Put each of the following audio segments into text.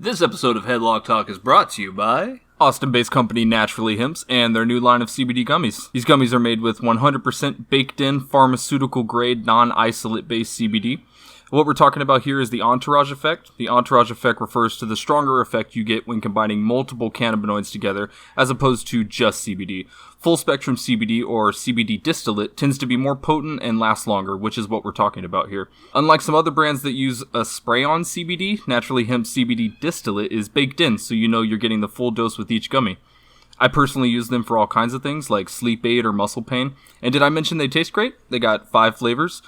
This episode of Headlock Talk is brought to you by Austin-based company Naturally Hemp's and their new line of CBD gummies. These gummies are made with 100% baked-in, pharmaceutical-grade, non-isolate-based CBD. What we're talking about here is the entourage effect. The entourage effect refers to the stronger effect you get when combining multiple cannabinoids together, as opposed to just CBD. Full-spectrum CBD, or CBD distillate, tends to be more potent and last longer, which is what we're talking about here. Unlike some other brands that use a spray-on CBD, Naturally Hemp CBD distillate is baked in, so you know you're getting the full dose with each gummy. I personally use them for all kinds of things, like sleep aid or muscle pain. And did I mention they taste great? They got 5 flavors,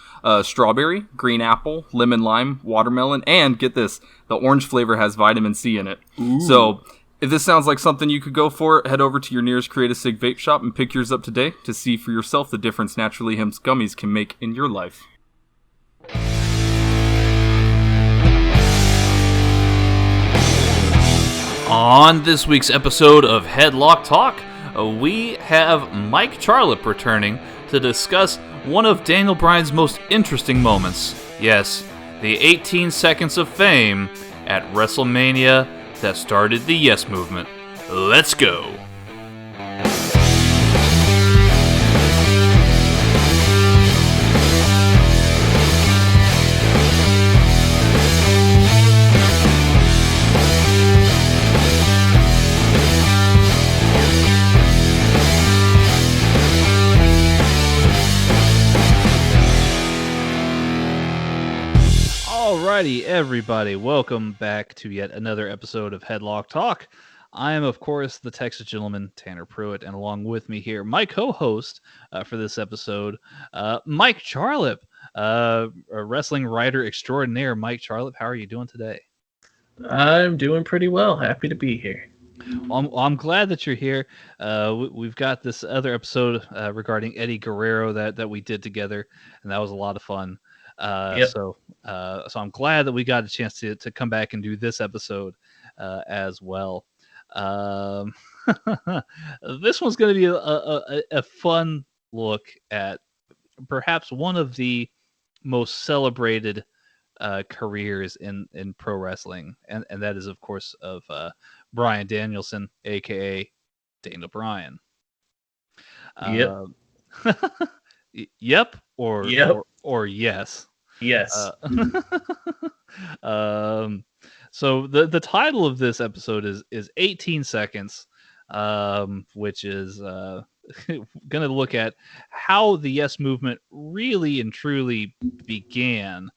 strawberry, green apple, lemon lime, watermelon, and get this, the orange flavor has vitamin C in it. Ooh. So if this sounds like something you could go for, head over to your nearest Create a Sig vape shop and pick yours up today to see for yourself the difference Naturally Hemp's gummies can make in your life. On this week's episode of Headlock Talk, we have Mike Charlip returning to discuss one of Daniel Bryan's most interesting moments. Yes, the 18 seconds of fame at WrestleMania that started the Yes Movement. Let's go! Alrighty, everybody, welcome back to yet another episode of Headlock Talk. I am, of course, the Texas gentleman, Tanner Pruitt, and along with me here, my co-host for this episode, Mike Charlip, a wrestling writer extraordinaire. Mike Charlip, how are you doing today? I'm doing pretty well. Happy to be here. I'm glad that you're here. We've got this other episode regarding Eddie Guerrero that we did together, and that was a lot of fun. Yep. So I'm glad that we got a chance to come back and do this episode as well. This one's going to be a fun look at perhaps one of the most celebrated careers in pro wrestling, and that is, of course, of Bryan Danielson, aka Daniel Bryan. Yep. Yep. Or yes. Yes. So the title of this episode is 18 seconds, which is going to look at how the Yes Movement really and truly began.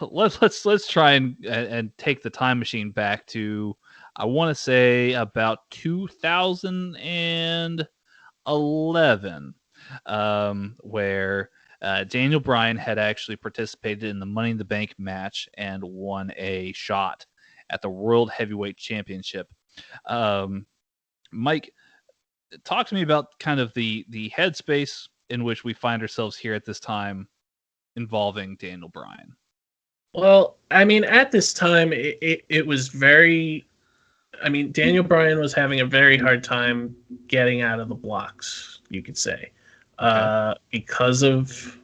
Let's try and take the time machine back to, I want to say, about 2011, where Daniel Bryan had actually participated in the Money in the Bank match and won a shot at the World Heavyweight Championship. Mike, talk to me about kind of the headspace in which we find ourselves here at this time involving Daniel Bryan. Well, I mean, at this time, it was very... I mean, Daniel Bryan was having a very hard time getting out of the blocks, you could say. Because of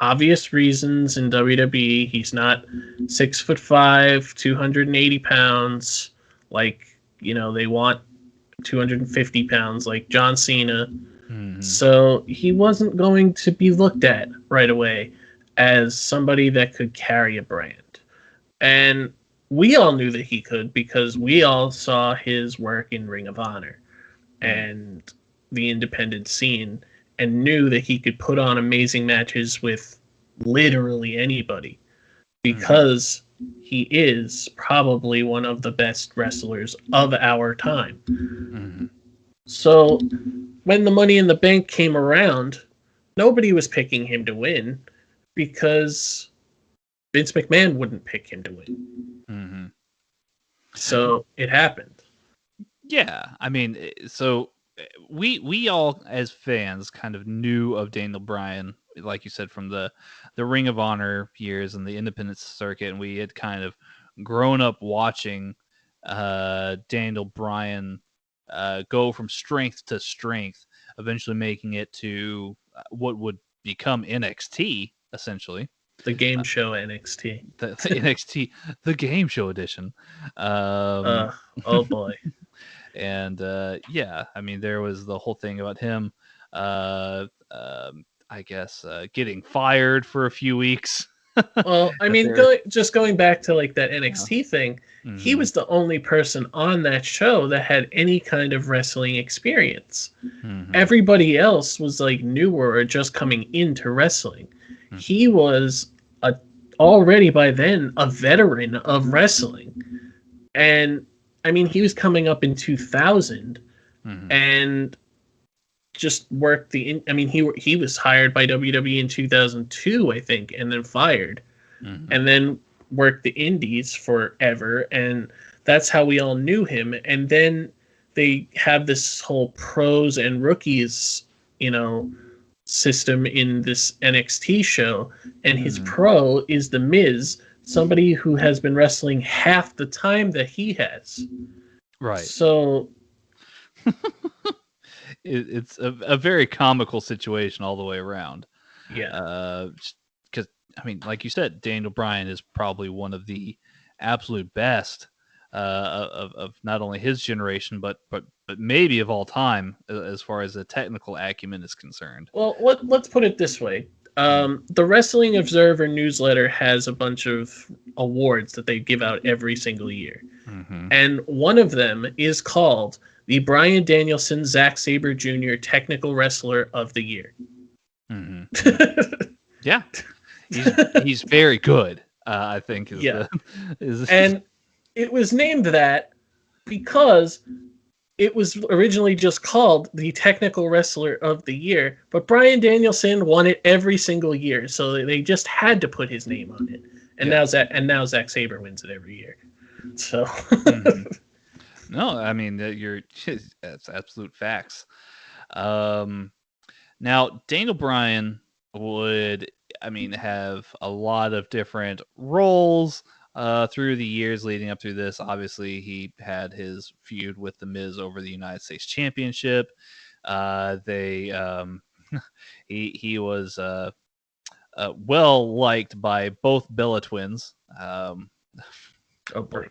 obvious reasons in WWE. He's not 6'5", 280 pounds, like, you know, they want 250 pounds like John Cena. Mm-hmm. So he wasn't going to be looked at right away as somebody that could carry a brand. And we all knew that he could because we all saw his work in Ring of Honor and the independent scene and knew that he could put on amazing matches with literally anybody because he is probably one of the best wrestlers of our time. Mm-hmm. So when the Money in the Bank came around, nobody was picking him to win because Vince McMahon wouldn't pick him to win. Mm-hmm. So it happened. Yeah, I mean, so we all as fans kind of knew of Daniel Bryan, like you said, from the Ring of Honor years and the independent circuit, and we had kind of grown up watching Daniel Bryan go from strength to strength, eventually making it to what would become NXT, essentially. The game show NXT. The NXT, the game show edition. Oh boy. And yeah, I mean, there was the whole thing about him, I guess, getting fired for a few weeks. Well, I mean, going back to like that NXT thing, he was the only person on that show that had any kind of wrestling experience. Everybody else was like newer or just coming into wrestling. He was already by then a veteran of wrestling. And I mean, he was coming up in 2000 and just worked he was hired by WWE in 2002, I think, and then fired. And then worked the indies forever, and that's how we all knew him. And then they have this whole pros and rookies, system in this NXT show, and his pro is The Miz, somebody who has been wrestling half the time that he has. Right. So it's a very comical situation all the way around. Yeah. Because I mean, like you said, Daniel Bryan is probably one of the absolute best of not only his generation, but maybe of all time, as far as the technical acumen is concerned. Well, let's put it this way. The Wrestling Observer newsletter has a bunch of awards that they give out every single year. And one of them is called the Bryan Danielson Zack Sabre Jr. Technical Wrestler of the Year. Yeah. He's very good, I think. And it was named that because it was originally just called the Technical Wrestler of the Year, but Bryan Danielson won it every single year, so they just had to put his name on it. And now Zack Sabre wins it every year. So no, I mean that's absolute facts. Now Daniel Bryan would, have a lot of different roles through the years leading up to this. Obviously, he had his feud with The Miz over the United States Championship. He was well liked by both Bella twins. oh boy.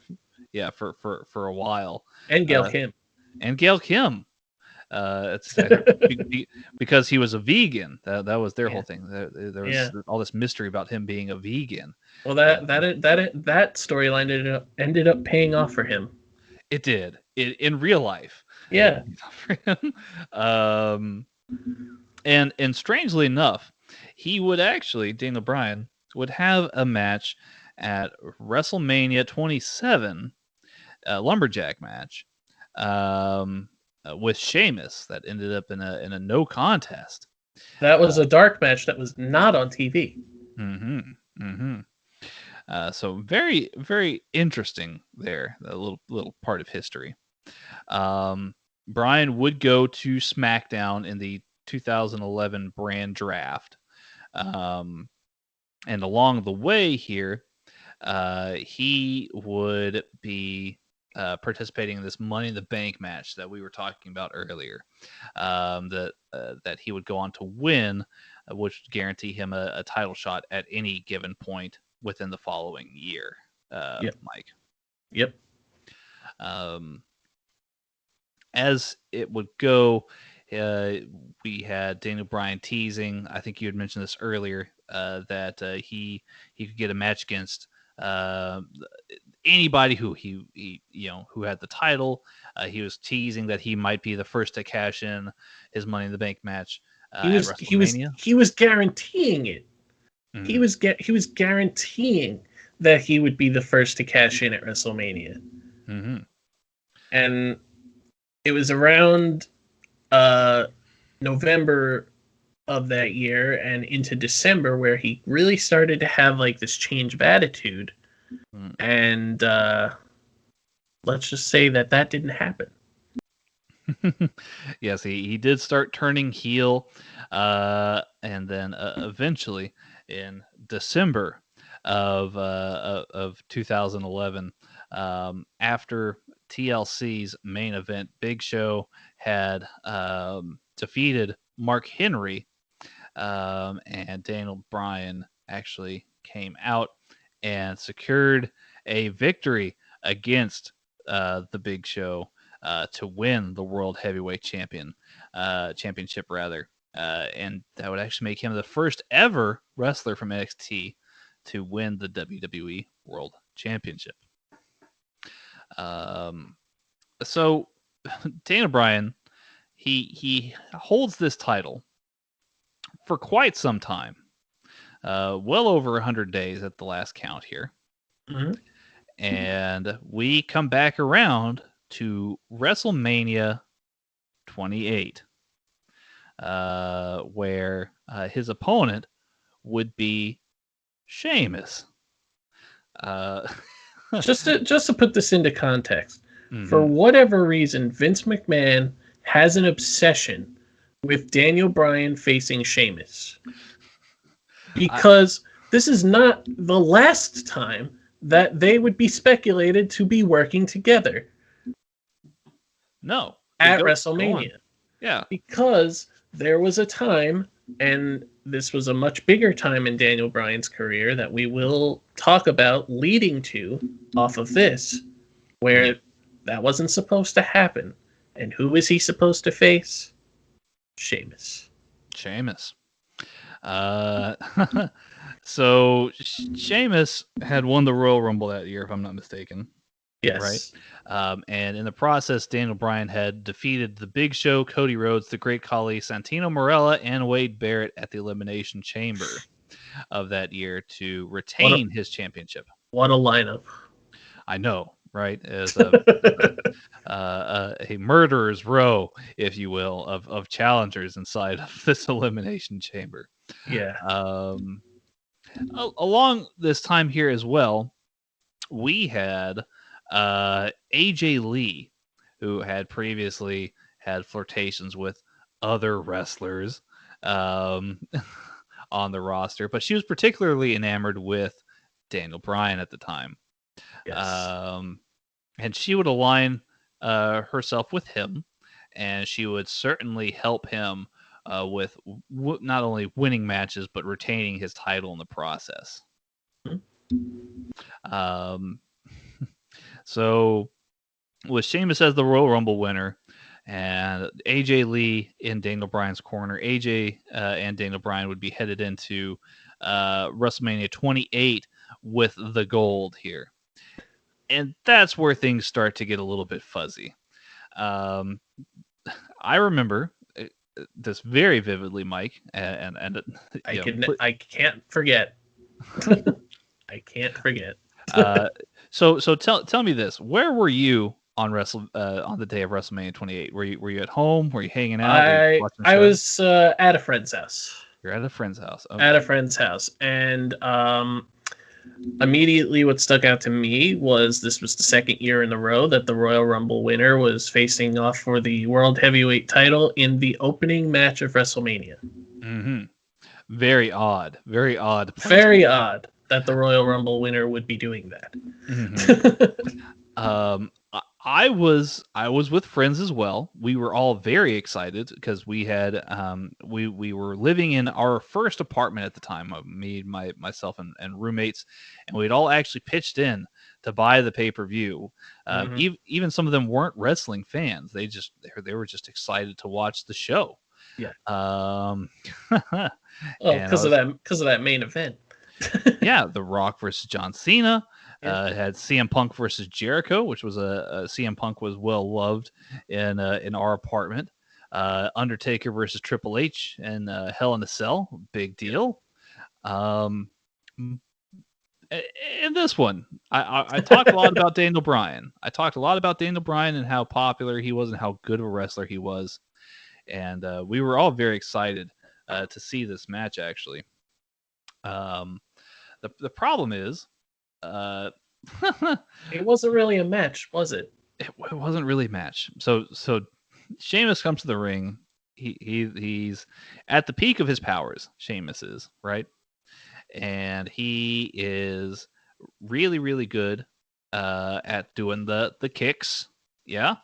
For a while. And Gail Kim. It's because he was a vegan. That was their whole thing. There was all this mystery about him being a vegan. Well, that storyline ended up paying off for him. It did. In real life. Yeah. For him. And strangely enough, Daniel Bryan would have a match at WrestleMania 27, a lumberjack match, with Sheamus that ended up in a no contest. That was a dark match that was not on TV. So very, very interesting there, a little part of history. Bryan would go to SmackDown in the 2011 brand draft. And along the way here, he would be participating in this Money in the Bank match that we were talking about earlier, that he would go on to win, which would guarantee him a title shot at any given point within the following year. Mike. Yep. As it would go, we had Daniel Bryan teasing. I think you had mentioned this earlier, that he could get a match against anybody who who had the title. He was teasing that he might be the first to cash in his Money in the Bank match. He was guaranteeing it. He was guaranteeing that he would be the first to cash in at WrestleMania. And it was around November of that year and into December where he really started to have like this change of attitude. And let's just say that didn't happen. Yes, he did start turning heel, and then eventually in December of 2011, after TLC's main event, Big Show had defeated Mark Henry, and Daniel Bryan actually came out and secured a victory against the Big Show to win the World Heavyweight Championship rather. And that would actually make him the first ever wrestler from NXT to win the WWE World Championship. So Daniel Bryan, he holds this title for quite some time, well over 100 days at the last count here. Mm-hmm. And we come back around to WrestleMania 28, where his opponent would be Sheamus. Just to put this into context, Mhm. for whatever reason, Vince McMahon has an obsession with Daniel Bryan facing Sheamus. Because this is not the last time that they would be speculated to be working together No. at Go on. WrestleMania. Yeah. Because there was a time, and this was a much bigger time in Daniel Bryan's career that we will talk about leading to off of this, where that wasn't supposed to happen. And who was he supposed to face? Sheamus. So Sheamus had won the Royal Rumble that year, if I'm not mistaken. Yes. Right. And in the process, Daniel Bryan had defeated the Big Show, Cody Rhodes, the Great Khali, Santino Marella, and Wade Barrett at the Elimination Chamber of that year to retain his championship. What a lineup. I know, right? As a murderer's row, if you will, of challengers inside of this Elimination Chamber. Yeah. Along this time here as well, we had AJ Lee, who had previously had flirtations with other wrestlers on the roster, but she was particularly enamored with Daniel Bryan at the time. Yes. And she would align herself with him, and she would certainly help him with not only winning matches, but retaining his title in the process. So with Sheamus as the Royal Rumble winner and AJ Lee in Daniel Bryan's corner, AJ and Daniel Bryan would be headed into WrestleMania 28 with the gold here. And that's where things start to get a little bit fuzzy. I remember this very vividly, Mike, and I can't forget. I can't forget. So tell me this: where were you on the day of WrestleMania 28? Were you at home? Were you hanging out? I was at a friend's house. You're at a friend's house. Okay. At a friend's house, and immediately what stuck out to me was this was the second year in a row that the Royal Rumble winner was facing off for the World Heavyweight title in the opening match of WrestleMania. Mm-hmm. Very odd. Very odd. Very odd that the Royal Rumble winner would be doing that. Mm-hmm. I was with friends as well. We were all very excited because we had we were living in our first apartment at the time. Me, myself, and roommates, and we'd all actually pitched in to buy the pay-per-view. Even some of them weren't wrestling fans. They were just excited to watch the show. Yeah. Because of that main event. Yeah, The Rock versus John Cena. It had CM Punk versus Jericho, which was a CM Punk was well loved in our apartment. Undertaker versus Triple H and Hell in a Cell, big deal. In this one, I talked a lot about Daniel Bryan. I talked a lot about Daniel Bryan and how popular he was and how good of a wrestler he was, and we were all very excited to see this match. Actually, the problem is. It wasn't really a match, was it? It wasn't really a match. So Sheamus comes to the ring. He's at the peak of his powers. Sheamus is, right, and he is really, really good at doing the kicks. Yeah,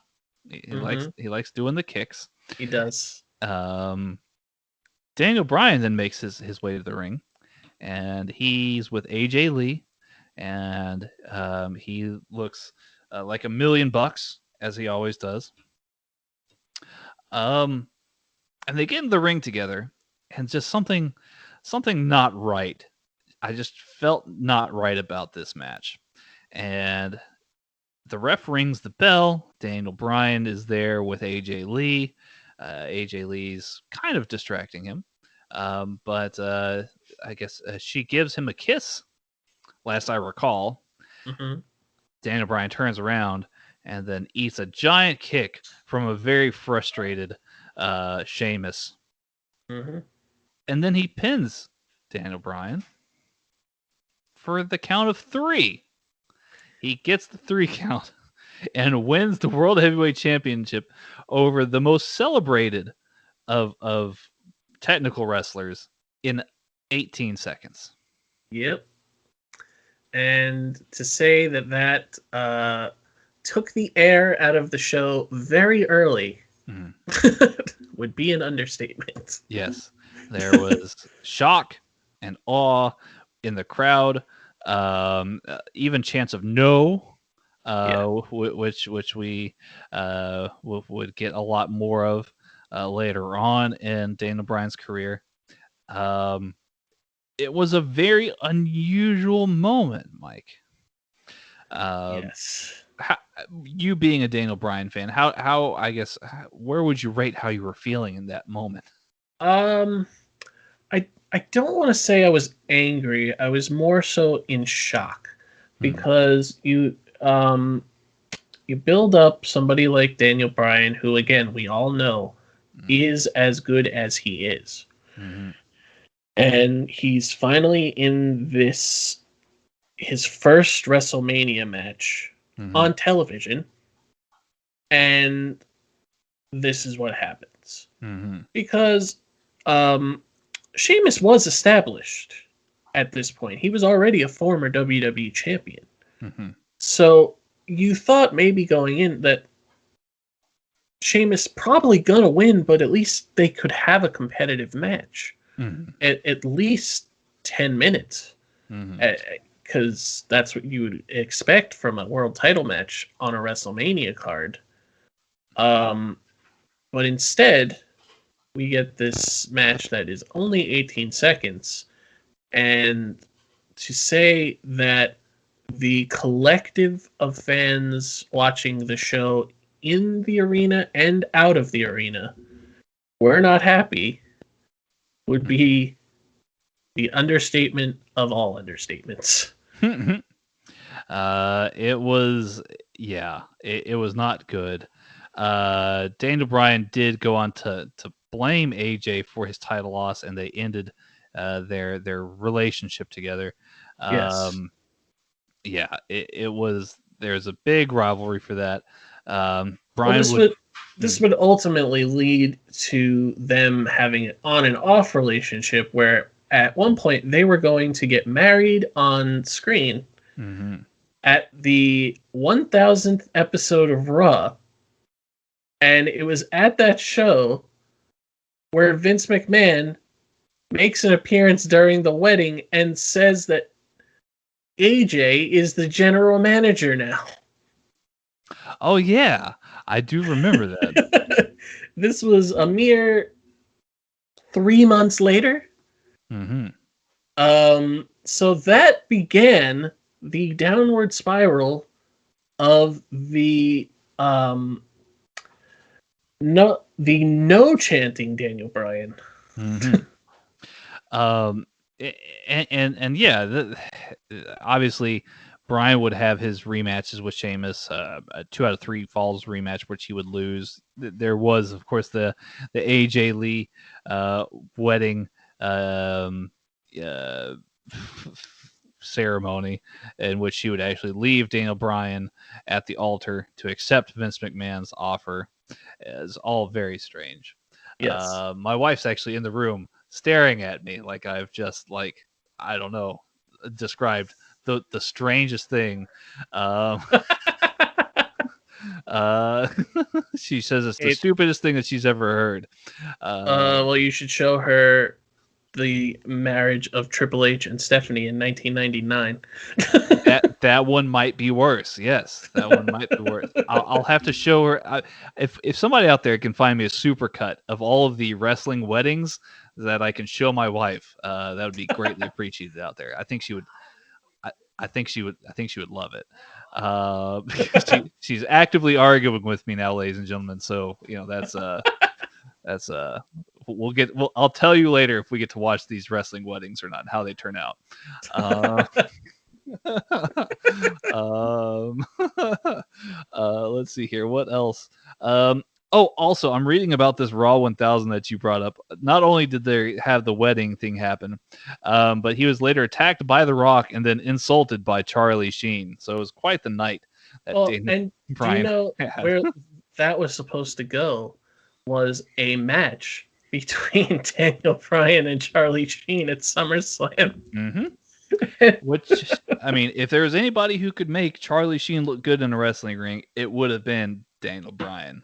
he likes doing the kicks. He does. Daniel Bryan then makes his way to the ring, and he's with AJ Lee, and he looks like $1,000,000 as he always does. And they get in the ring together, and just something not right. I just felt not right about this match, and the ref rings the bell. Daniel Bryan is there with AJ Lee. AJ Lee's kind of distracting him, but I guess she gives him a kiss. Last I recall, Daniel Bryan turns around and then eats a giant kick from a very frustrated Sheamus. And then he pins Daniel Bryan for the count of 3. He gets the 3 count and wins the World Heavyweight Championship over the most celebrated of technical wrestlers in 18 seconds. Yep. And to say that took the air out of the show very early would be an understatement. Yes. There was shock and awe in the crowd, even chants of no, which we would get a lot more of later on in Daniel Bryan's career. It was a very unusual moment, Mike. Yes. You being a Daniel Bryan fan, how I guess where would you rate how you were feeling in that moment? I don't want to say I was angry. I was more so in shock because you build up somebody like Daniel Bryan, who again we all know is as good as he is, and he's finally in his first WrestleMania match on television, and this is what happens because Sheamus was established at this point. He was already a former WWE champion. So you thought maybe going in that Sheamus probably gonna win, but at least they could have a competitive match. At least 10 minutes. Because that's what you would expect from a world title match on a WrestleMania card. But instead, we get this match that is only 18 seconds. And to say that the collective of fans watching the show in the arena and out of the arena were not happy would be the understatement of all understatements. It was not good. Daniel Bryan did go on to blame AJ for his title loss, and they ended their relationship together. It was, there's a big rivalry for that. This would ultimately lead to them having an on and off relationship where at one point they were going to get married on screen at the 1000th episode of Raw. And it was at that show where Vince McMahon makes an appearance during the wedding and says that AJ is the general manager now. Oh, yeah. I do remember that. This was a mere 3 months later. So that began the downward spiral of the no chanting Daniel Bryan. Obviously Bryan would have his rematches with Sheamus, a 2 out of 3 falls rematch, which he would lose. There was, of course, the AJ Lee wedding ceremony in which she would actually leave Daniel Bryan at the altar to accept Vince McMahon's offer. Is all very strange. Yes. My wife's actually in the room staring at me like I've just, I don't know, described the strangest thing. She says it's the stupidest thing that she's ever heard. Well, you should show her the marriage of Triple H and Stephanie in 1999. That one might be worse. Yes, that one might be worse. I'll have to show her. If somebody out there can find me a supercut of all of the wrestling weddings that I can show my wife, that would be greatly appreciated out there. I think she would. I think she would love it. Because she's actively arguing with me now, ladies and gentlemen. So that's I'll tell you later if we get to watch these wrestling weddings or not, and how they turn out. Let's see here. What else? Also, I'm reading about this Raw 1000 that you brought up. Not only did they have the wedding thing happen, but he was later attacked by The Rock and then insulted by Charlie Sheen. So it was quite the night that and Bryan do you know had. where that was supposed to go? Was a match between Daniel Bryan and Charlie Sheen at SummerSlam. Mm-hmm. Which, I mean, if there was anybody who could make Charlie Sheen look good in a wrestling ring, it would have been Daniel Bryan.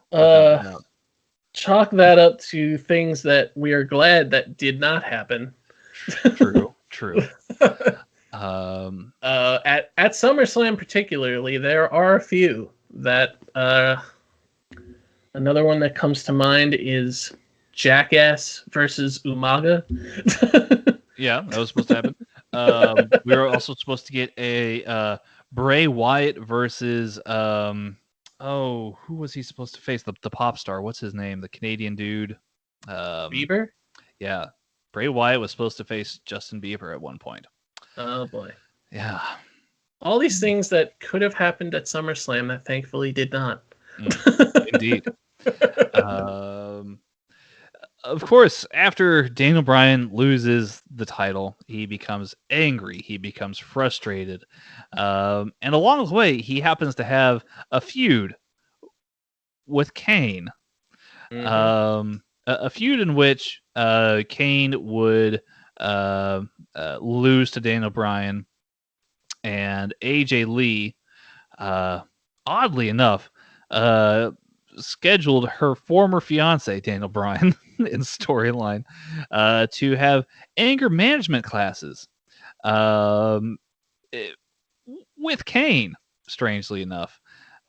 Chalk that up to things that we are glad that did not happen. True. At SummerSlam particularly, there are a few that another one that comes to mind is Jackass versus Umaga. Yeah, that was supposed to happen. We were also supposed to get a Bray Wyatt versus who was he supposed to face? The pop star. What's his name? The Canadian dude. Bieber? Yeah. Bray Wyatt was supposed to face Justin Bieber at one point. Oh boy. Yeah. All these things that could have happened at SummerSlam that thankfully did not. Indeed. Of course, after Daniel Bryan loses the title, he becomes angry. He becomes frustrated. And along the way, he happens to have a feud with Kane. Mhm. A feud in which Kane would lose to Daniel Bryan, and AJ Lee, oddly enough, scheduled her former fiance, Daniel Bryan, in storyline to have anger management classes with Kane, strangely enough.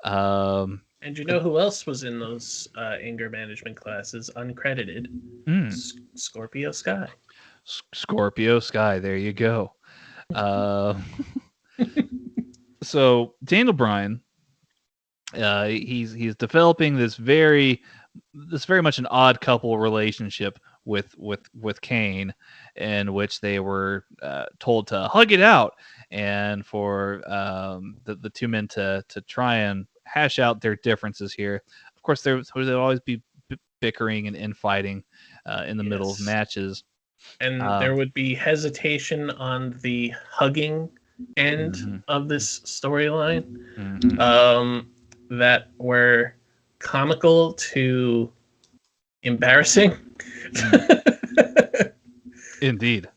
And you know who else was in those anger management classes, uncredited? Scorpio Sky. Scorpio Sky, there you go. So Daniel Bryan, he's developing this very much an odd couple relationship with Kane, in which they were told to hug it out, and for the two men to try and hash out their differences here. Of course, there would always be bickering and infighting in the middle of matches, and there would be hesitation on the hugging end of this storyline that were comical to embarrassing. Indeed.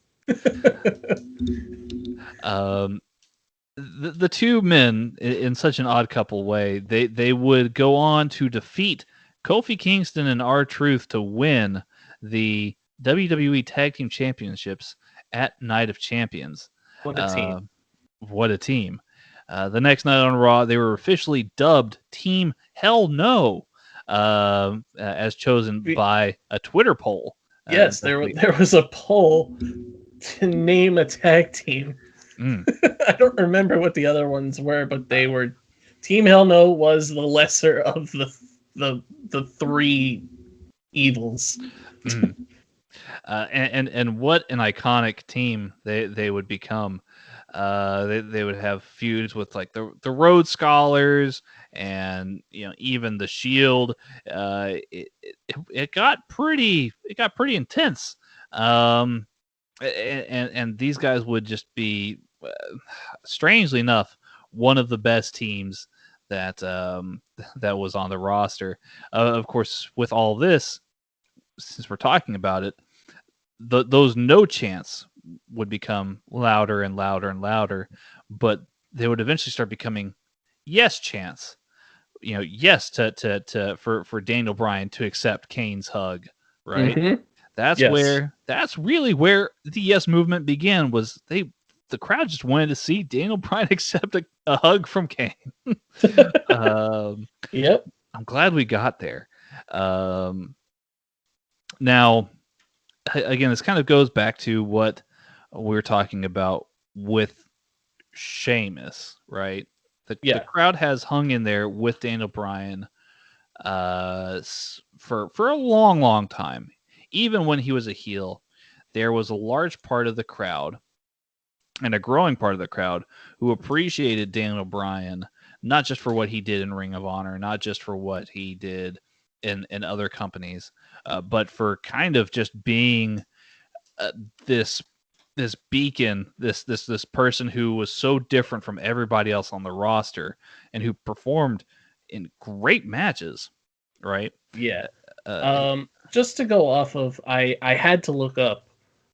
The two men, in such an odd couple way, they would go on to defeat Kofi Kingston and R-Truth to win the WWE Tag Team Championships at Night of Champions. What a team. What a team. The next night on Raw, they were officially dubbed Team Hell No, as chosen by a Twitter poll. Yes, there was a poll to name a tag team. I don't remember what the other ones were, but they were Team Hell No was the lesser of the three evils. And what an iconic team they would become. They would have feuds with like the Rhodes Scholars and even the Shield. It got pretty intense. And these guys would just be, strangely enough, one of the best teams that was on the roster. Of course, with all this, since we're talking about it, those no chants would become louder and louder and louder, but they would eventually start becoming yes chants. Yes for Daniel Bryan to accept Kane's hug, right? That's really where the Yes Movement began. Was the crowd just wanted to see Daniel Bryan accept a hug from Kane. Yep. I'm glad we got there. Now, again, this kind of goes back to what we were talking about with Sheamus, right? The crowd has hung in there with Daniel Bryan for a long, long time. Even when he was a heel, there was a large part of the crowd and a growing part of the crowd who appreciated Daniel Bryan, not just for what he did in Ring of Honor, not just for what he did in other companies, but for kind of just being this beacon, this person who was so different from everybody else on the roster and who performed in great matches, right? Yeah. Just to go off of, I had to look up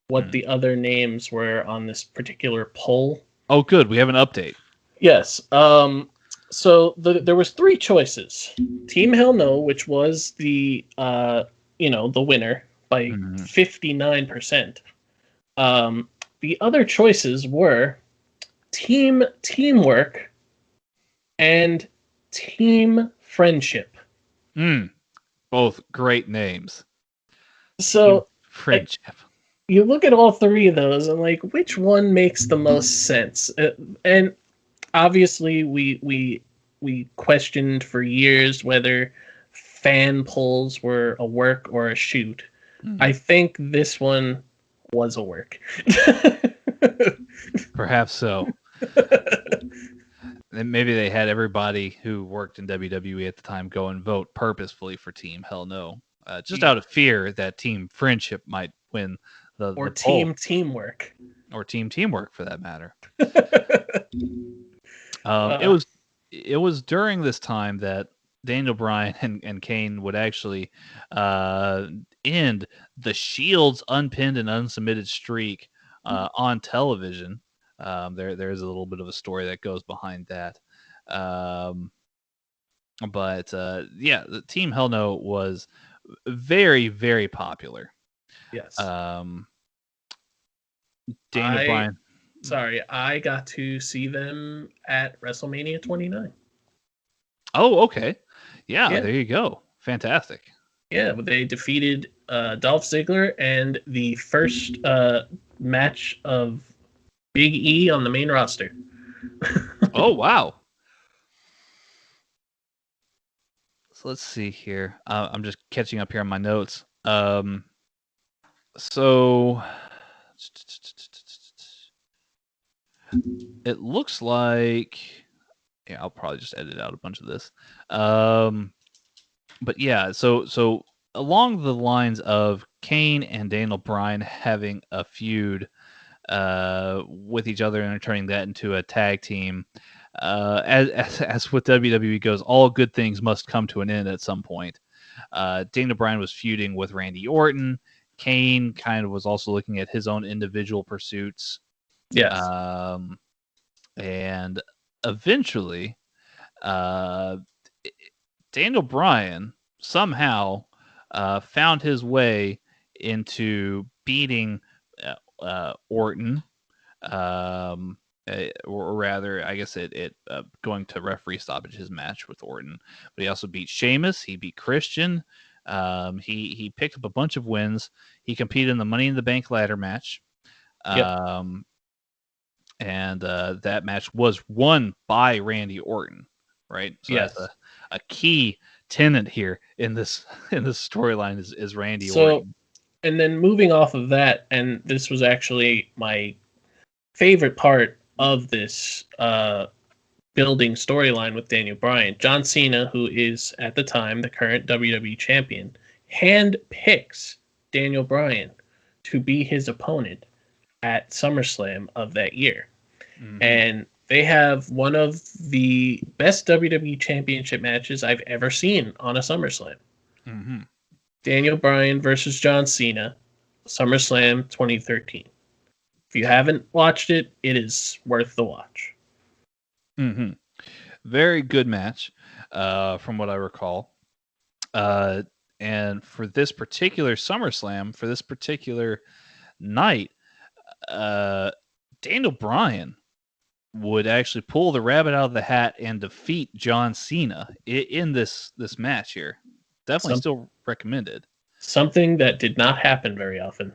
what the other names were on this particular poll. Oh, good. We have an update. Yes. So there was 3 choices. Team Hell No, which was the the winner by 59%. The other choices were Team Teamwork and Team Friendship. Both great names. So Team Friendship. You look at all 3 of those and like, which one makes the most sense? And obviously we questioned for years whether fan polls were a work or a shoot. I think this one was a work. Perhaps so. And maybe they had everybody who worked in WWE at the time go and vote purposefully for Team Hell No, just out of fear that Team Friendship might win the Team Teamwork, or Team Teamwork for that matter. It was during this time that Daniel Bryan and Kane would actually end the Shield's unpinned and unsubmitted streak on television. There's a little bit of a story that goes behind that. The Team Hell No was very, very popular. Yes. Daniel Bryan. Sorry, I got to see them at WrestleMania 29. Oh, okay. Yeah, there you go. Fantastic. Yeah, but they defeated Dolph Ziggler and the first match of Big E on the main roster. Oh, wow. So let's see here. I'm just catching up here on my notes. So it looks like, yeah, I'll probably just edit out a bunch of this. But yeah, so along the lines of Kane and Daniel Bryan having a feud with each other and turning that into a tag team, as with WWE goes, all good things must come to an end at some point. Daniel Bryan was feuding with Randy Orton. Kane kind of was also looking at his own individual pursuits. Yes. And eventually, Daniel Bryan somehow found his way into beating Orton, or rather, I guess it going to referee stoppage his match with Orton. But he also beat Sheamus. He beat Christian. He picked up a bunch of wins. He competed in the Money in the Bank ladder match. And that match was won by Randy Orton, right? So that's a key tenet here in this storyline is Randy Orton. And then moving off of that, and this was actually my favorite part of this building storyline with Daniel Bryan. John Cena, who is at the time the current WWE champion, handpicks Daniel Bryan to be his opponent at SummerSlam of that year. And they have one of the best WWE championship matches I've ever seen on a SummerSlam. Daniel Bryan versus John Cena, SummerSlam 2013. If you haven't watched it, it is worth the watch. Very good match, from what I recall. And for this particular SummerSlam, for this particular night, Daniel Bryan would actually pull the rabbit out of the hat and defeat John Cena in this match here. Definitely still recommended. Something that did not happen very often.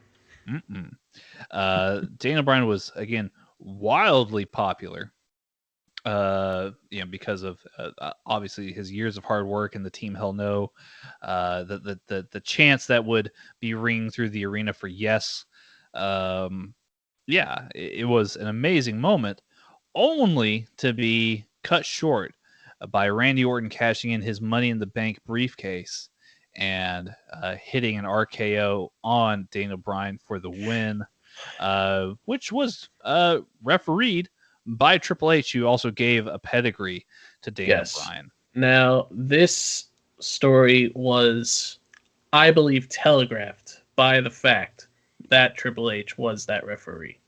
Daniel Bryan was, again, wildly popular. Because of obviously his years of hard work and the Team Hell No, the chants that would be ringing through the arena for yes. It was an amazing moment, only to be cut short by Randy Orton cashing in his Money in the Bank briefcase and hitting an RKO on Daniel Bryan for the win, which was refereed by Triple H, who also gave a pedigree to Daniel Bryan. Now, this story was, I believe, telegraphed by the fact that Triple H was that referee.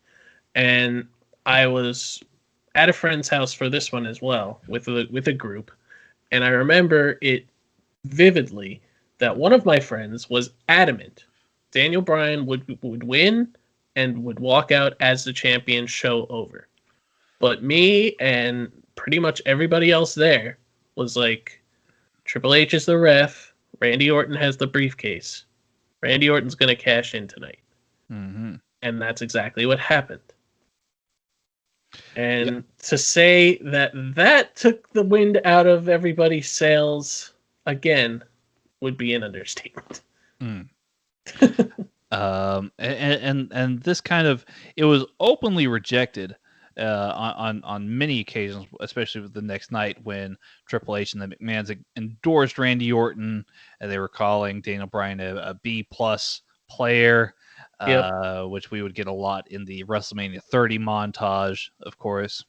And I was at a friend's house for this one as well, with a group. And I remember it vividly that one of my friends was adamant Daniel Bryan would win and would walk out as the champion, show over. But me and pretty much everybody else there was like, Triple H is the ref. Randy Orton has the briefcase. Randy Orton's going to cash in tonight. Mm-hmm. And that's exactly what happened. And to say that took the wind out of everybody's sails, again, would be an understatement. And this kind of, it was openly rejected on many occasions, especially with the next night when Triple H and the McMahons endorsed Randy Orton, and they were calling Daniel Bryan a B+ player, which we would get a lot in the WrestleMania 30 montage, of course.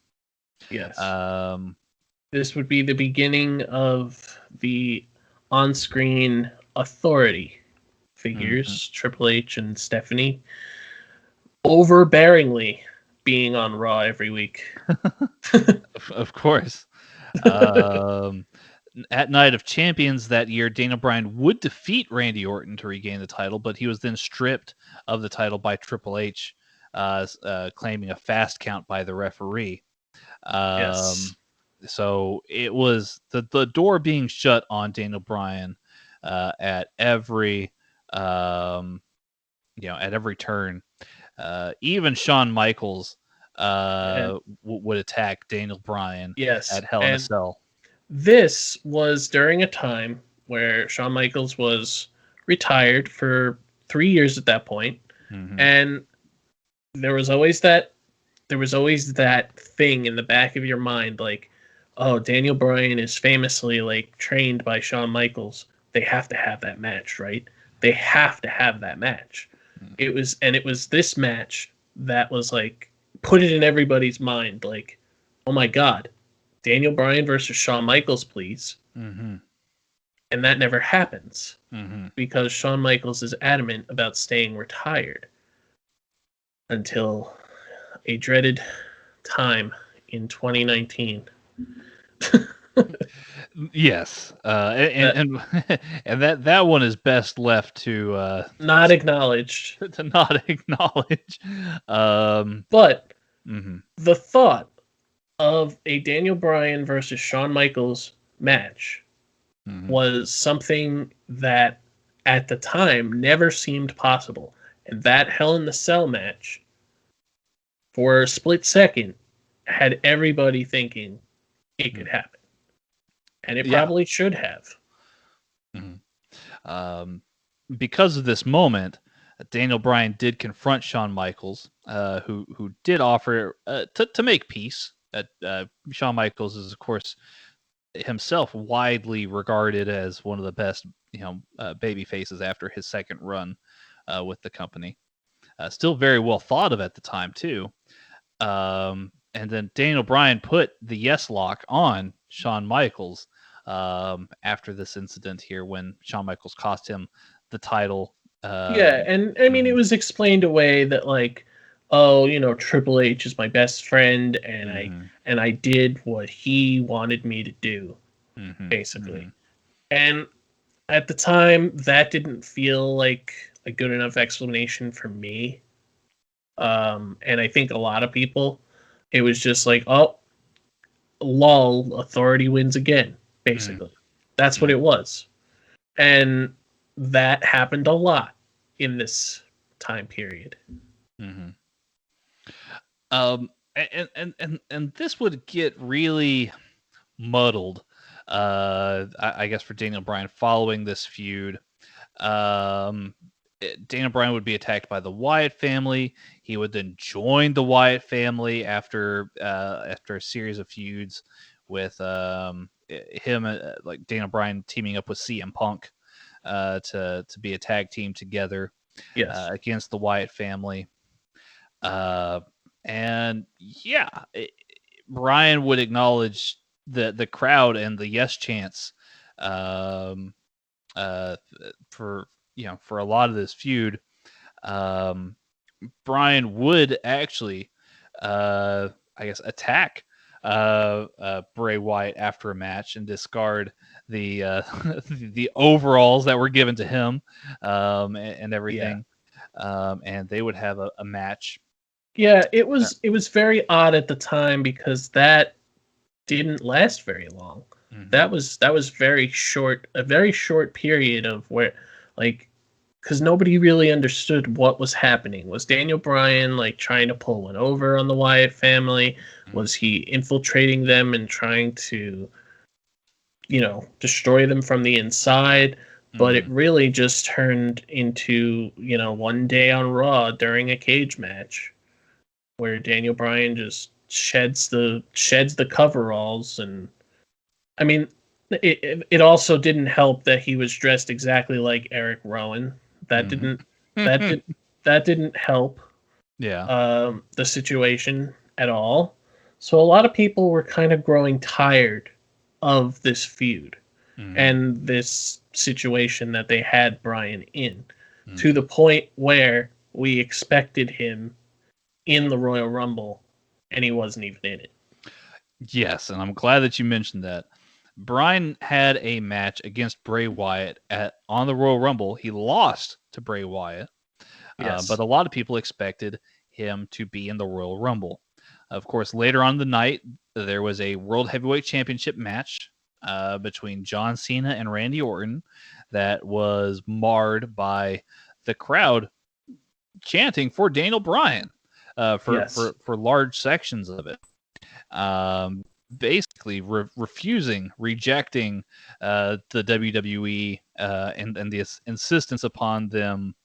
Yes. This would be the beginning of the on-screen authority figures, Triple H and Stephanie, overbearingly being on Raw every week. Of course. At Night of Champions that year, Daniel Bryan would defeat Randy Orton to regain the title, but he was then stripped of the title by Triple H, claiming a fast count by the referee. So it was the door being shut on Daniel Bryan at every at every turn. Even Shawn Michaels would attack Daniel Bryan at Hell in a Cell. This was during a time where Shawn Michaels was retired for 3 years at that point, and there was always that thing in the back of your mind, like, oh, Daniel Bryan is famously like trained by Shawn Michaels. They have to have that match, right? They have to have that match. It was this match that was like, put it in everybody's mind, like, oh my God, Daniel Bryan versus Shawn Michaels, please. And that never happens because Shawn Michaels is adamant about staying retired until a dreaded time in 2019. Yes, and that one is best left to not acknowledged. To not acknowledge. But the thought of a Daniel Bryan versus Shawn Michaels match was something that at the time never seemed possible, and that Hell in the Cell match, for a split second, had everybody thinking it could happen. And it probably should have. Because of this moment, Daniel Bryan did confront Shawn Michaels, who did offer to make peace. Shawn Michaels is, of course, himself widely regarded as one of the best, baby faces after his second run with the company. Still very well thought of at the time too. And then Daniel Bryan put the yes lock on Shawn Michaels after this incident here, when Shawn Michaels cost him the title. And I mean, it was explained away that, like, oh, Triple H is my best friend, and I did what he wanted me to do, basically. And at the time, that didn't feel like a good enough explanation for me. And I think a lot of people, it was just like, oh, lol, authority wins again, basically. That's what it was. And that happened a lot in this time period. And this would get really muddled, I guess, for Daniel Bryan following this feud. Daniel Bryan would be attacked by the Wyatt family. He would then join the Wyatt family after a series of feuds with him, like Daniel Bryan teaming up with CM Punk to be a tag team together against the Wyatt family. And yeah, Bryan would acknowledge the crowd and the yes chants for a lot of this feud. Bryan would actually attack Bray Wyatt after a match and discard the the overalls that were given to him and everything. And they would have a match. Yeah, it was very odd at the time because that didn't last very long. That was very short, a very short period of where, like, because nobody really understood what was happening. Was Daniel Bryan like trying to pull one over on the Wyatt family? Was he infiltrating them and trying to, destroy them from the inside? But it really just turned into, one day on Raw during a cage match where Daniel Bryan just sheds the coveralls. And I mean, it also didn't help that he was dressed exactly like Eric Rowan. That didn't help the situation at all. So a lot of people were kind of growing tired of this feud and this situation that they had Bryan in, to the point where we expected him in the Royal Rumble, and he wasn't even in it. Yes, and I'm glad that you mentioned that. Bryan had a match against Bray Wyatt on the Royal Rumble. He lost to Bray Wyatt, but a lot of people expected him to be in the Royal Rumble. Of course, later on in the night, there was a World Heavyweight Championship match between John Cena and Randy Orton that was marred by the crowd chanting for Daniel Bryan for large sections of it. Basically rejecting the WWE and the insistence upon them,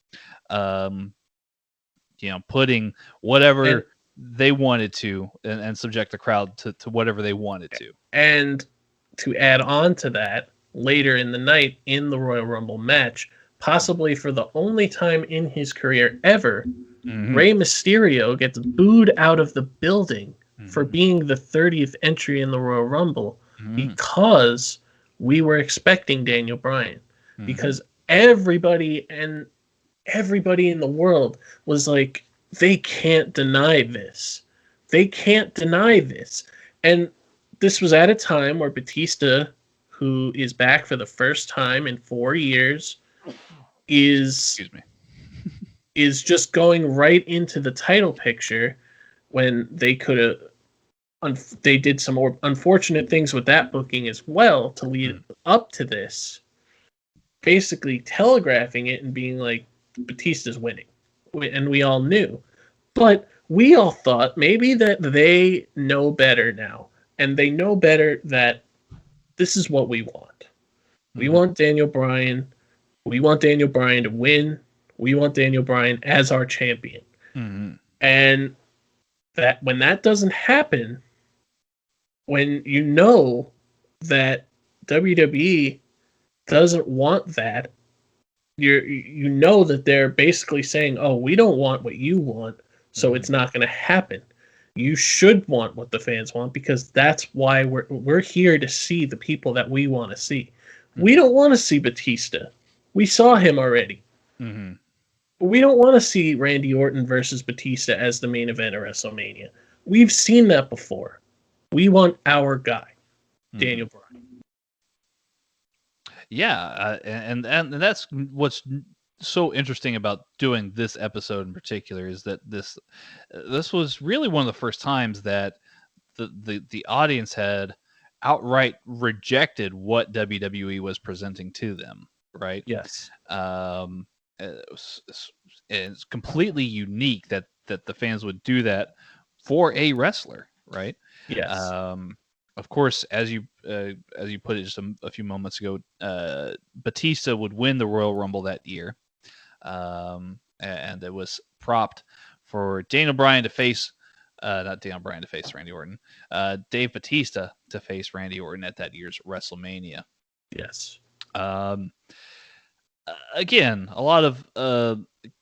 putting whatever they wanted to and subject the crowd to whatever they wanted to. And to add on to that, later in the night in the Royal Rumble match, possibly for the only time in his career ever, Rey Mysterio gets booed out of the building for being the 30th entry in the Royal Rumble because we were expecting Daniel Bryan. Because everybody in the world was like, they can't deny this. They can't deny this. And this was at a time where Batista, who is back for the first time in 4 years, is just going right into the title picture when they could have. They did some more unfortunate things with that booking as well to lead up to this, basically telegraphing it and being like, Batista's winning. And we all knew. But we all thought maybe that they know better now. And they know better that this is what we want. We want Daniel Bryan. We want Daniel Bryan to win. We want Daniel Bryan as our champion. And that when that doesn't happen, when you know that WWE doesn't want that, you know that they're basically saying, oh, we don't want what you want, so it's not going to happen. You should want what the fans want, because that's why we're here to see the people that we want to see. We don't want to see Batista. We saw him already. We don't want to see Randy Orton versus Batista as the main event of WrestleMania. We've seen that before. We want our guy, Daniel Bryan. and that's what's so interesting about doing this episode in particular, is that this was really one of the first times that the audience had outright rejected what WWE was presenting to them, right? Yes. It's completely unique that the fans would do that for a wrestler, right? Yes. Of course, as you put it just a few moments ago, Batista would win the Royal Rumble that year, and it was propped for Daniel Bryan to face, not Daniel Bryan to face Randy Orton, Dave Batista to face Randy Orton at that year's WrestleMania. Yes. Again, a lot of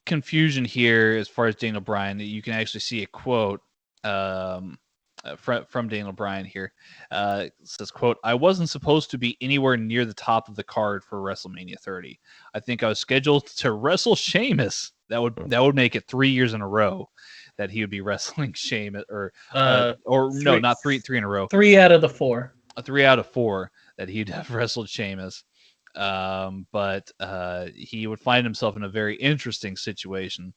confusion here as far as Daniel Bryan. You can actually see a quote from Daniel Bryan here. It says, quote, "I wasn't supposed to be anywhere near the top of the card for WrestleMania 30. I think I was scheduled to wrestle Sheamus. That would make it 3 years in a row that he would be wrestling Sheamus, or no, not three in a row. 3 out of the 4. 3 out of 4 that he'd have wrestled Sheamus. But he would find himself in a very interesting situation.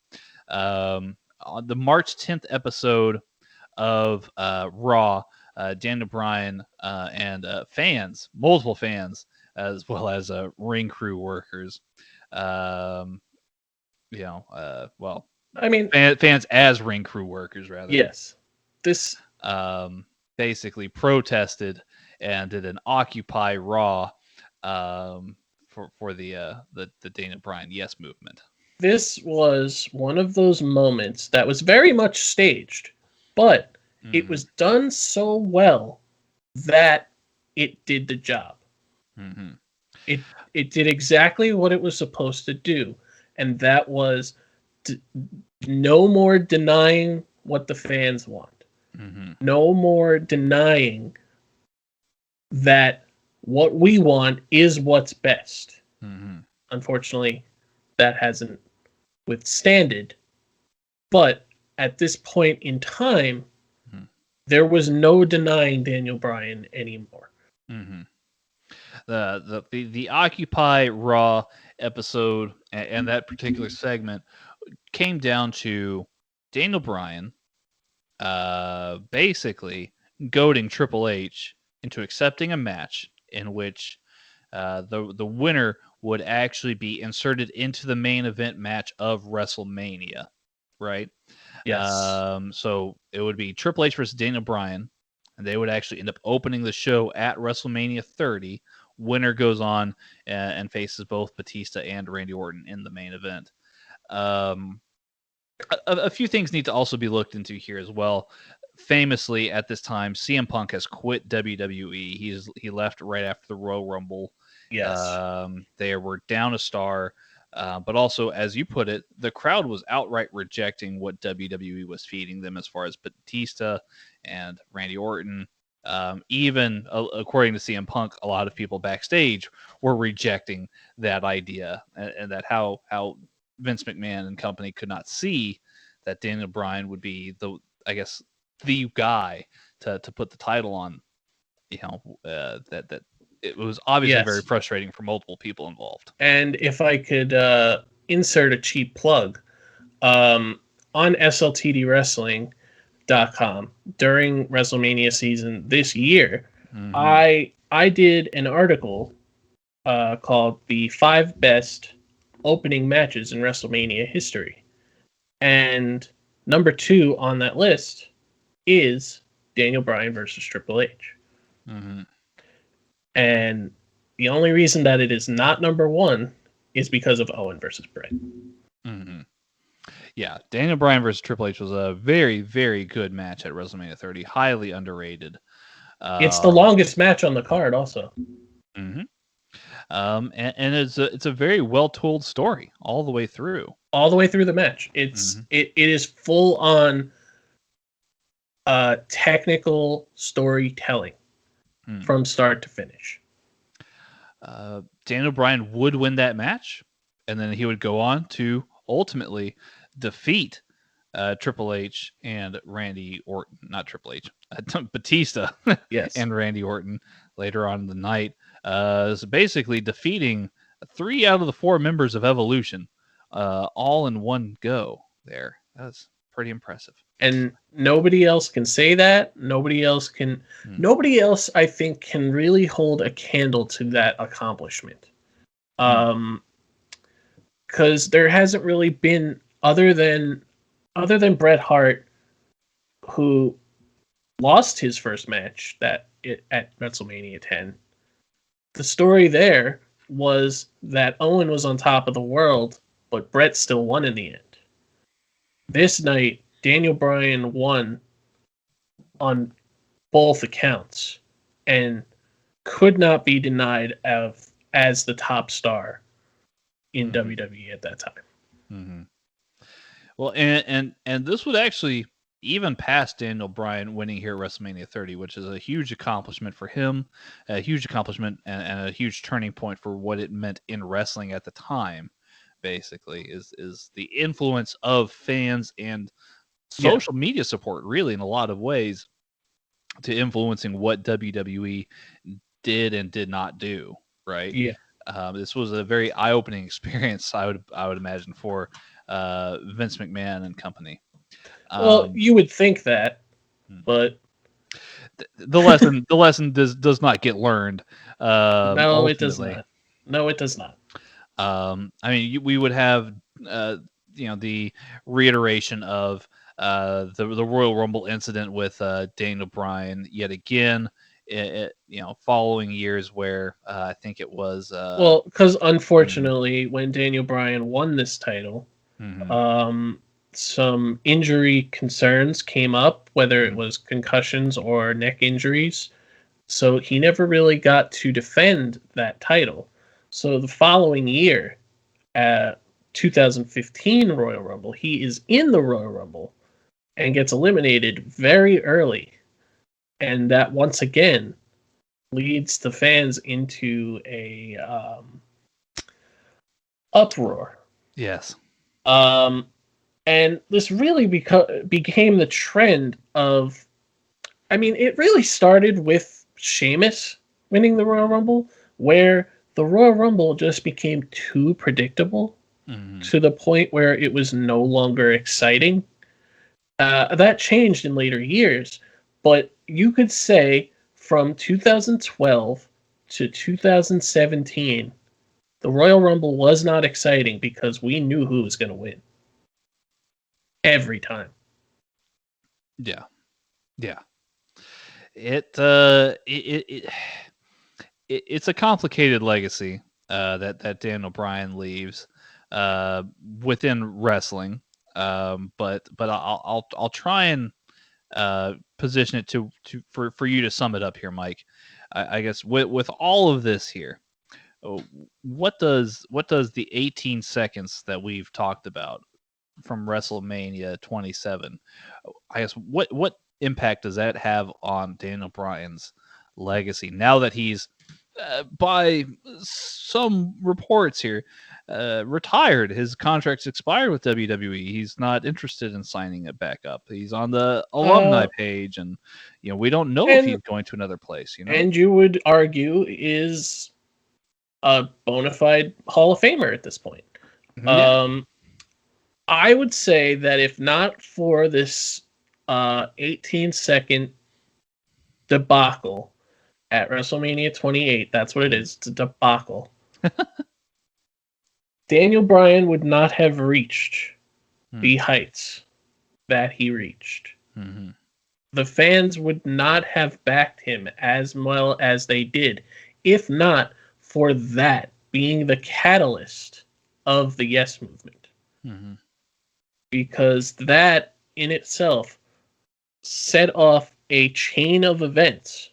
On the March 10th episode of Raw, Daniel Bryan and multiple fans, as well as ring crew workers, fans as ring crew workers, rather. Yes. This basically protested and did an Occupy Raw for the Daniel Bryan Yes movement. This was one of those moments that was very much staged, but it was done so well that it did the job. Mm-hmm. It did exactly what it was supposed to do, and that was no more denying what the fans want. Mm-hmm. No more denying that what we want is what's best. Mm-hmm. Unfortunately, that hasn't withstanded. But at this point in time, there was no denying Daniel Bryan anymore. Mm-hmm. The Occupy Raw episode and that particular segment came down to Daniel Bryan basically goading Triple H into accepting a match in which the winner would actually be inserted into the main event match of WrestleMania, right? Yes. So it would be Triple H versus Daniel Bryan, and they would actually end up opening the show at WrestleMania 30. Winner goes on and faces both Batista and Randy Orton in the main event. A few things need to also be looked into here as well. Famously, at this time, CM Punk has quit WWE. He left right after the Royal Rumble. Yes. They were down a star, but also, as you put it, the crowd was outright rejecting what WWE was feeding them as far as Batista and Randy Orton. Even according to CM Punk, a lot of people backstage were rejecting that idea, and that how Vince McMahon and company could not see that Daniel Bryan would be the guy to put the title on. That it was obviously very frustrating for multiple people involved. And if I could insert a cheap plug, on SLTDWrestling.com during WrestleMania season this year, I did an article called "The 5 Best Opening Matches in WrestleMania History," and number 2 on that list is Daniel Bryan versus Triple H. Mm-hmm. And the only reason that it is not number 1 is because of Owen versus Bray. Mm-hmm. Yeah, Daniel Bryan versus Triple H was a very, very good match at WrestleMania 30. Highly underrated. It's the longest match on the card, also. Mm-hmm. And it's a very well told story all the way through. All the way through the match. It is full on technical storytelling from start to finish. Daniel Bryan would win that match, and then he would go on to ultimately defeat Triple H and Randy Orton. Not Triple H, Batista yes. and Randy Orton later on in the night, is basically defeating 3 out of the 4 members of Evolution, all in one go. There, that's pretty impressive. And nobody else can say that. Nobody else, I think, can really hold a candle to that accomplishment. Because there hasn't really been, other than Bret Hart, who lost his first match at WrestleMania 10. The story there was that Owen was on top of the world, but Bret still won in the end. This night, Daniel Bryan won on both accounts and could not be denied as the top star in WWE at that time. Mm-hmm. Well, and this would actually even pass Daniel Bryan winning here at WrestleMania 30, which is a huge accomplishment for him, a huge accomplishment and a huge turning point for what it meant in wrestling at the time. Basically, is the influence of fans and social media support, really, in a lot of ways, to influencing what WWE did and did not do. Right? Yeah. This was a very eye-opening experience, I would imagine, for Vince McMahon and company. Well, you would think that, but the lesson does not get learned. No, it does not. No, it does not. I mean, we would have the reiteration of the Royal Rumble incident with Daniel Bryan yet again. Following years where I think it was because unfortunately, when Daniel Bryan won this title, some injury concerns came up, whether it was concussions or neck injuries. So he never really got to defend that title. So the following year, 2015 Royal Rumble, he is in the Royal Rumble and gets eliminated very early. And that once again leads the fans into a uproar. Yes. And this really became the trend of, I mean, it really started with Sheamus winning the Royal Rumble, where the Royal Rumble just became too predictable to the point where it was no longer exciting. That changed in later years, but you could say from 2012 to 2017, the Royal Rumble was not exciting because we knew who was going to win. Every time. Yeah. It's a complicated legacy that Daniel Bryan leaves within wrestling. But I'll try and position it for you to sum it up here, Mike. I guess with all of this here, what does the 18 seconds that we've talked about from WrestleMania 27, I guess what impact does that have on Daniel Bryan's legacy now that he's by some reports here retired? His contract's expired with WWE. He's not interested in signing it back up. He's on the alumni page, and we don't know if he's going to another place. And you would argue is a bona fide Hall of Famer at this point. Yeah. I would say that if not for this 18-second debacle at WrestleMania 28, that's what it is. It's a debacle. Daniel Bryan would not have reached the heights that he reached. Mm-hmm. The fans would not have backed him as well as they did, if not for that being the catalyst of the Yes Movement. Mm-hmm. Because that in itself set off a chain of events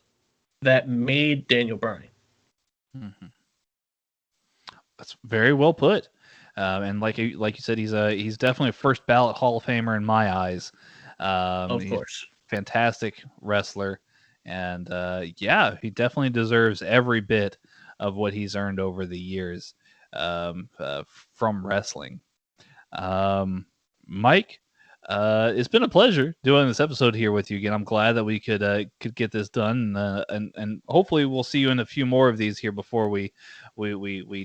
that made Daniel Bryan. Mm-hmm. That's very well put. And like you said, he's definitely a first ballot Hall of Famer in my eyes. Of course. Fantastic wrestler. And he definitely deserves every bit of what he's earned over the years from wrestling. Mike, It's been a pleasure doing this episode here with you again. I'm glad that we could get this done, and hopefully we'll see you in a few more of these here before we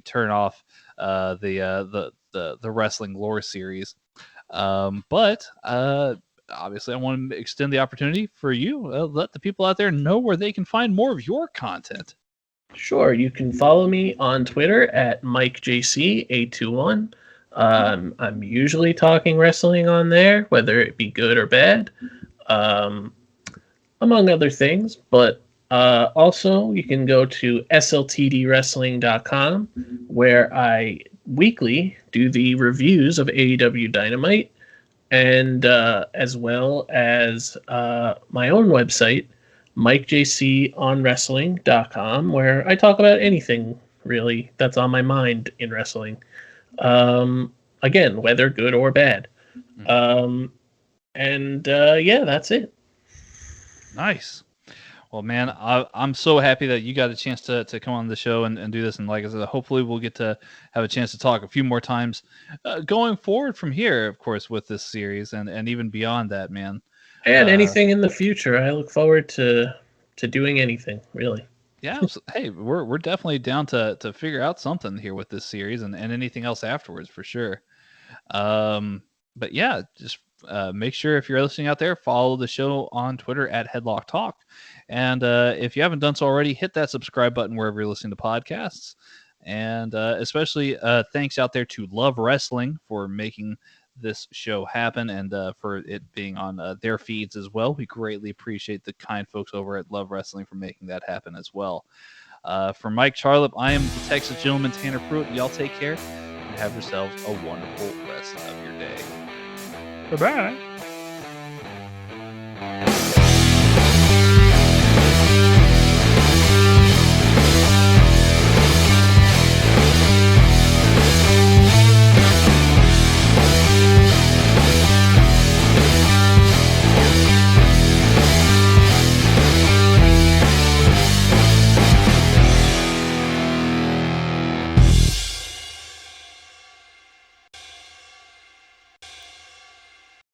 turn off the wrestling lore series. But obviously, I want to extend the opportunity for you. Let the people out there know where they can find more of your content. Sure, you can follow me on Twitter at MikeJC821. I'm usually talking wrestling on there, whether it be good or bad, among other things. But also, you can go to sltdwrestling.com, where I weekly do the reviews of AEW Dynamite, and as well as my own website, MikeJCOnWrestling.com, where I talk about anything, really, that's on my mind in wrestling. Again, whether good or bad. Yeah, that's it. Nice. Well, man, I'm so happy that you got a chance to come on the show and do this. And like I said, hopefully we'll get to have a chance to talk a few more times going forward from here, of course, with this series and even beyond that, man. And anything in the future. I look forward to doing anything, really. Yeah. Hey, we're definitely down to figure out something here with this series and anything else afterwards for sure. But yeah, just make sure if you're listening out there, follow the show on Twitter at Headlock Talk. And if you haven't done so already, hit that subscribe button wherever you're listening to podcasts. And especially thanks out there to Love Wrestling for making this show happen and for it being on their feeds as well. We greatly appreciate the kind folks over at Love Wrestling for making that happen as well. For Mike Charlip, I am the Texas Gentleman Tanner Pruitt. Y'all take care and have yourselves a wonderful rest of your day. Bye-bye.